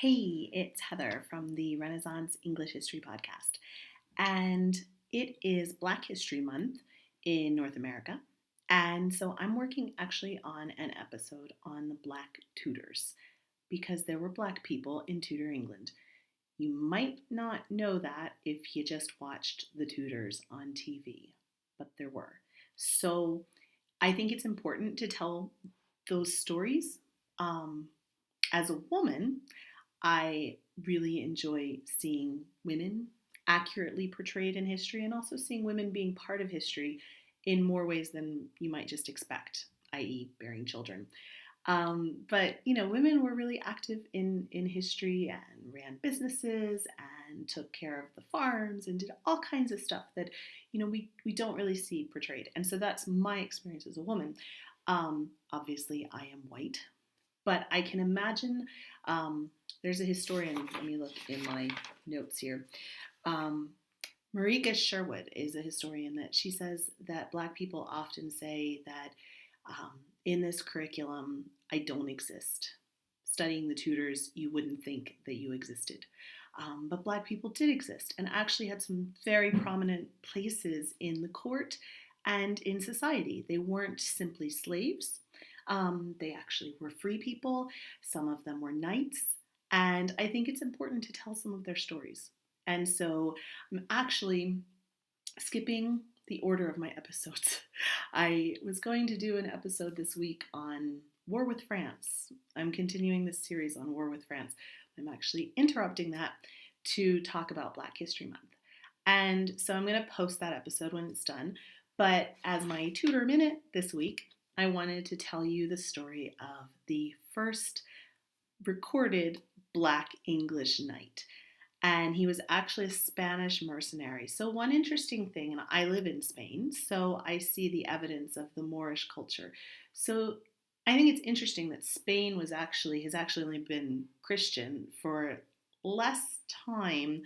Hey, it's Heather from the Renaissance English History Podcast. And it is Black History Month in North America. And so I'm working actually on an episode on the Black Tudors because there were Black people in Tudor England. You might not know that if you just watched the Tudors on TV, but there were. So I think it's important to tell those stories. Um, as a woman, I really enjoy seeing women accurately portrayed in history and also seeing women being part of history in more ways than you might just expect, i.e., bearing children. But women were really active in history and ran businesses and took care of the farms and did all kinds of stuff that we don't really see portrayed. And so that's my experience as a woman. Obviously, I am white, but I can imagine there's a historian. Let me look in my notes here. Um, Marika Sherwood is a historian that she says that Black people often say that in this curriculum, I don't exist. Studying the Tudors, you wouldn't think that you existed. But Black people did exist and actually had some very prominent places in the court and in society. They weren't simply slaves. They actually were free people. Some of them were knights. And I think it's important to tell some of their stories. And so I'm actually skipping the order of my episodes. I was going to do an episode this week on War with France. I'm continuing this series on War with France. I'm actually interrupting that to talk about Black History Month. And so I'm going to post that episode when it's done. But as my Tudor Minute this week, I wanted to tell you the story of the first recorded Black English knight. And he was actually a Spanish mercenary. So one interesting thing, and I live in Spain, so I see the evidence of the Moorish culture. So I think it's interesting that Spain has actually only been Christian for less time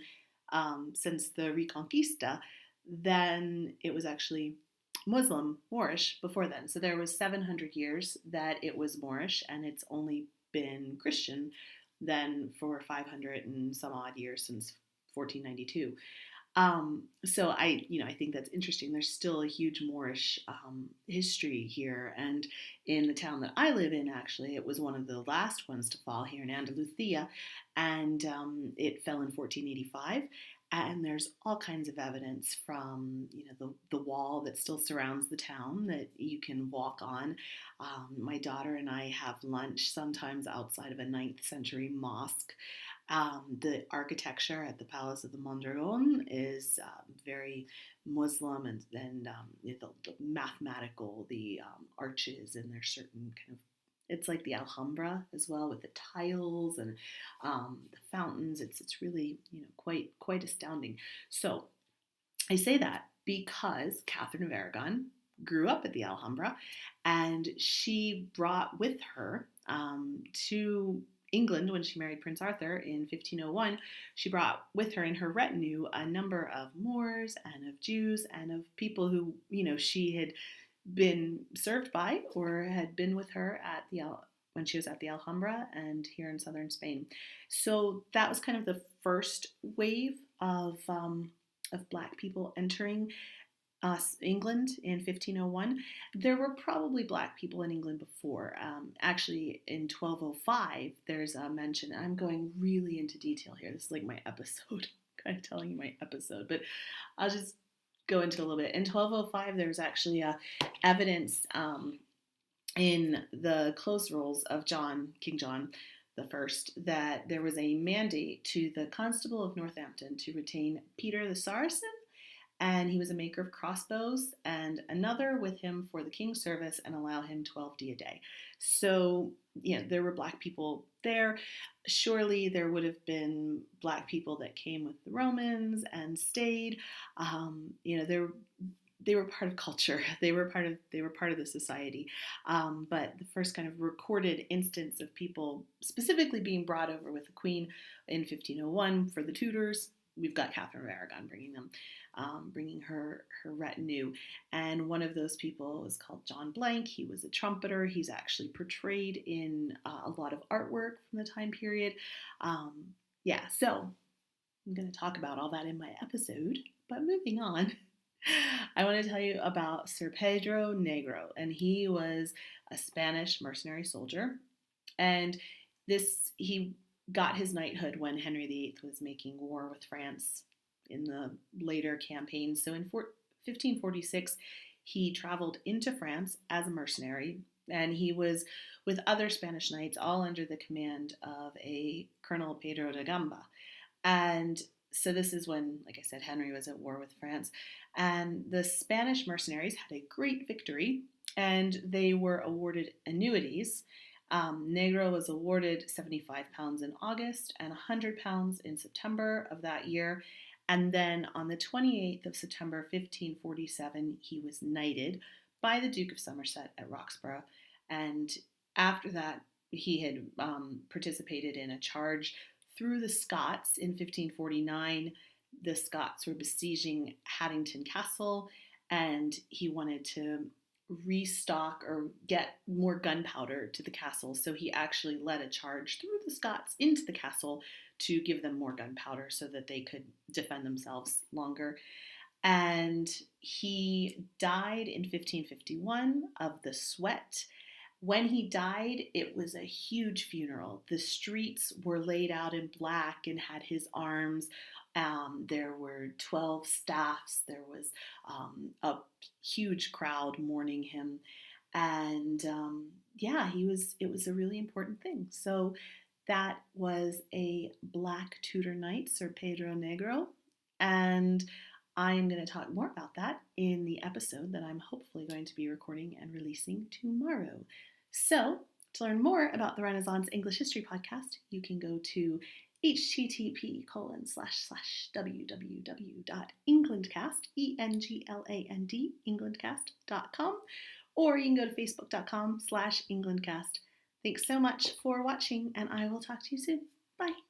since the Reconquista than it was actually Muslim, Moorish before then. So there was 700 years that it was Moorish, and it's only been Christian then for 500 and some odd years since 1492. So I think that's interesting. There's still a huge Moorish history here, and in the town that I live in, actually, it was one of the last ones to fall here in Andalusia, and it fell in 1485. And there's all kinds of evidence from the wall that still surrounds the town that you can walk on. My daughter and I have lunch sometimes outside of a 9th century mosque. The architecture at the Palace of the Mondragon is very Muslim, and then the mathematical, the arches, and there's certain kind of, it's like the Alhambra as well with the tiles and the fountains. It's really quite astounding. So I say that because Catherine of Aragon grew up at the Alhambra, and she brought with her to England when she married Prince Arthur in 1501. She brought with her in her retinue a number of Moors and of Jews and of people who she had been served by or had been with her at when she was at the Alhambra and here in southern Spain. So that was kind of the first wave of Black people entering England in 1501. There were probably Black people in England before. Actually, in 1205, there's a mention. I'm going really into detail here. This is like my episode, kind of telling you my episode, but I'll just go into a little bit. In 1205, there's actually evidence in the close rolls of King John I, that there was a mandate to the Constable of Northampton to retain Peter the Saracen, and he was a maker of crossbows, and another with him for the king's service, and allow him 12d a day. So, there were Black people there. Surely there would have been Black people that came with the Romans and stayed. They were part of culture. They were part of the society. But the first kind of recorded instance of people specifically being brought over with the Queen in 1501 for the Tudors, we've got Catherine of Aragon bringing them. bringing her retinue. And one of those people was called John Blank. He was a trumpeter. He's actually portrayed in a lot of artwork from the time period. Yeah, so I'm going to talk about all that in my episode. But moving on, I want to tell you about Sir Pedro Negro, and he was a Spanish mercenary soldier, and he got his knighthood when Henry VIII was making war with France in the later campaigns. So in 1546, he traveled into France as a mercenary, and he was with other Spanish knights, all under the command of a Colonel Pedro de Gamba. And so this is when, like I said, Henry was at war with France. And the Spanish mercenaries had a great victory, and they were awarded annuities. Negro was awarded £75 in August and £100 in September of that year. And then on the 28th of September 1547, he was knighted by the Duke of Somerset at Roxburgh. And after that, he had participated in a charge through the Scots in 1549. The Scots were besieging Haddington Castle, and he wanted to restock or get more gunpowder to the castle. So he actually led a charge through the Scots into the castle to give them more gunpowder so that they could defend themselves longer. And he died in 1551 of the sweat. When he died, it was a huge funeral. The streets were laid out in black and had his arms. There were 12 staffs. There was a huge crowd mourning him. And it was a really important thing. So that was a Black Tudor knight, Sir Pedro Negro. And I am going to talk more about that in the episode that I'm hopefully going to be recording and releasing tomorrow. So, to learn more about the Renaissance English History Podcast, you can go to http://www.englandcast.com, or you can go to facebook.com/englandcast. Thanks so much for watching, and I will talk to you soon. Bye.